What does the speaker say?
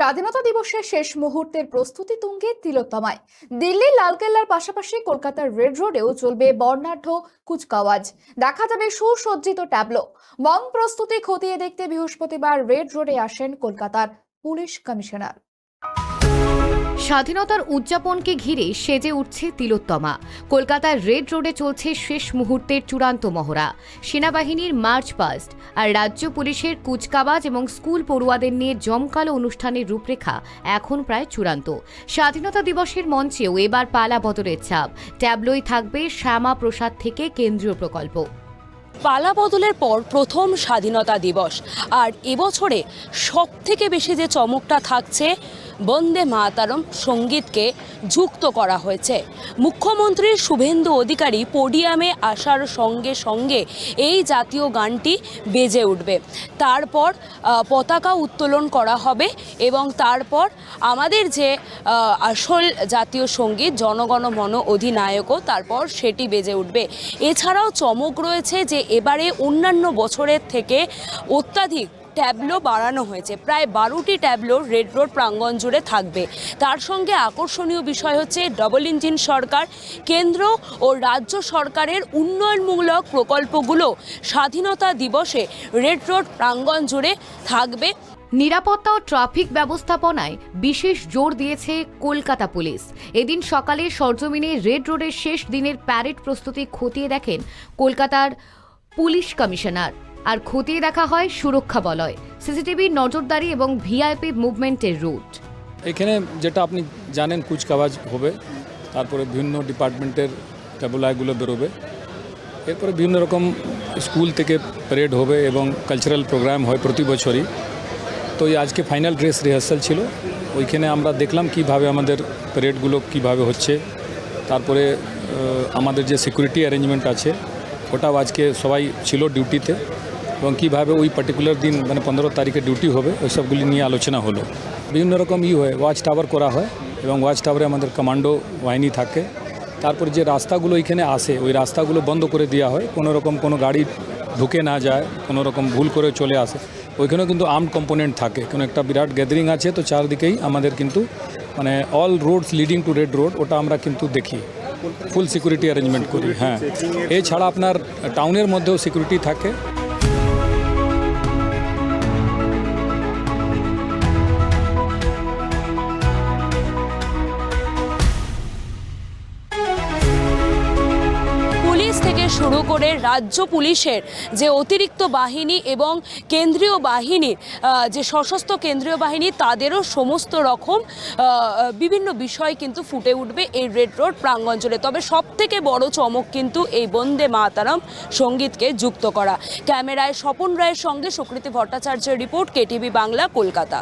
স্বাধীনতা দিবসের শেষ মুহূর্তের প্রস্তুতি তুঙ্গে তিলোত্তমায়। দিল্লির লালকেল্লার পাশাপাশি কলকাতার রেড রোডেও চলবে বর্ণাঢ্য কুচকাওয়াজ। দেখা যাবে সুসজ্জিত ট্যাবলো। মং প্রস্তুতি খতিয়ে দেখতে বৃহস্পতিবার রেড রোডে আসেন কলকাতার পুলিশ কমিশনার। স্বাধীনতার উদযাপনকে ঘিরে সেজে উঠছে তিলোত্তমা। কলকাতার রেড রোডে চলছে শেষ মুহূর্তের চূড়ান্ত মহড়া। সেনাবাহিনীর মার্চ পাস্ট আর রাজ্য পুলিশের কুচকাওয়াজ এবং স্কুল পড়ুয়াদের নিয়ে জমকালো অনুষ্ঠানের রূপরেখা এখন প্রায় চূড়ান্ত। স্বাধীনতা দিবসের মঞ্চেও এবার পালা বদলের ছাপ। ট্যাবলোই থাকবে শ্যামা প্রসাদ থেকে কেন্দ্রীয় প্রকল্প। পালা বদলের পর প্রথম স্বাধীনতা দিবস, আর এবছরে সব থেকে বেশি যে চমকটা থাকছে, বন্দে মাতরম সঙ্গীতকে যুক্ত করা হয়েছে। মুখ্যমন্ত্রী শুভেন্দু অধিকারী পোডিয়ামে আসার সঙ্গে সঙ্গে এই জাতীয় গানটি বেজে উঠবে। তারপর পতাকা উত্তোলন করা হবে এবং তারপর আমাদের যে আসল জাতীয় সঙ্গীত জনগণ মন অধিনায়কও তারপর সেটি বেজে উঠবে। এছাড়াও চমক রয়েছে যে এবারে অন্যান্য বছরের থেকে অত্যাধিক ট্যাবলো বাড়ানো হয়েছে। প্রায় 12টি ট্যাবলো রেড রোড প্রাঙ্গণ জুড়ে থাকবে। তার সঙ্গে আকর্ষণীয় বিষয় হচ্ছে ডবল ইঞ্জিন সরকার, কেন্দ্র ও রাজ্য সরকারের উন্নয়নমূলক প্রকল্পগুলো স্বাধীনতা দিবসে রেড রোড প্রাঙ্গণ জুড়ে থাকবে। নিরাপত্তা ও ট্রাফিক ব্যবস্থাপনায় বিশেষ জোর দিয়েছে কলকাতা পুলিশ। এদিন সকালে সরজমিনে রেড রোডের শেষ দিনের প্যারেড প্রস্তুতি খতিয়ে দেখেন কলকাতার পুলিশ কমিশনার। আর খতিয়ে দেখা হয় সুরক্ষা বলয়, সিসিটিভি নজরদারি এবং ভিআইপি মুভমেন্টের রুট। এখানে যেটা আপনি জানেন, কুচকাওয়াজ হবে, তারপরে বিভিন্ন ডিপার্টমেন্টের ট্যাবলাগুলো বেরোবে, এরপরে বিভিন্ন রকম স্কুল থেকে প্যারেড হবে এবং কালচারাল প্রোগ্রাম হয় প্রতি বছরই। তো এই আজকে ফাইনাল ড্রেস রিহার্সাল ছিল, ওইখানে আমরা দেখলাম কিভাবে আমাদের প্যারেডগুলো কিভাবে হচ্ছে। তারপরে আমাদের যে সিকিউরিটি অ্যারেঞ্জমেন্ট আছে ওটাও আজকে সবাই ছিল ডিউটিতে, এবং কীভাবে ওই পার্টিকুলার দিন মানে 15 তারিখে ডিউটি হবে ওই সবগুলি নিয়ে আলোচনা হলো। বিভিন্ন রকম হয়, ওয়াচ টাওয়ার করা হয় এবং ওয়াচ টাওয়ারে আমাদের কমান্ডো বাহিনী থাকে। তারপরে যে রাস্তাগুলো এখানে আসে ওই রাস্তাগুলো বন্ধ করে দেওয়া হয়, কোনো গাড়ি ঢুকে না যায়, কোনো রকম ভুল করে চলে আসে। ওইখানেও কিন্তু আর্মড কম্পোনেন্ট থাকে, কোনো একটা বিরাট গ্যাদারিং আছে, তো চারদিকেই আমাদের কিন্তু মানে all Rhodes leading to red road ওটা আমরা কিন্তু দেখি, ফুল সিকিউরিটি অ্যারেঞ্জমেন্ট করি। হ্যাঁ, এছাড়া আপনার টাউনের মধ্যেও সিকিউরিটি থাকে। থেকে শুরু করে রাজ্য পুলিশের যে অতিরিক্ত বাহিনী এবং কেন্দ্রীয় বাহিনীর যে সশস্ত্র কেন্দ্রীয় বাহিনী, তাদেরও সমস্ত রকম বিভিন্ন বিষয় কিন্তু ফুটে উঠবে এই রেড রোড প্রাঙ্গণ। তবে সব থেকে বড় চমক কিন্তু এই বন্দে মাতরম সঙ্গীতকে যুক্ত করা। ক্যামেরায় স্বপন রায়ের সঙ্গে সুকৃতি ভট্টাচার্যের রিপোর্ট, কেটিভি বাংলা, কলকাতা।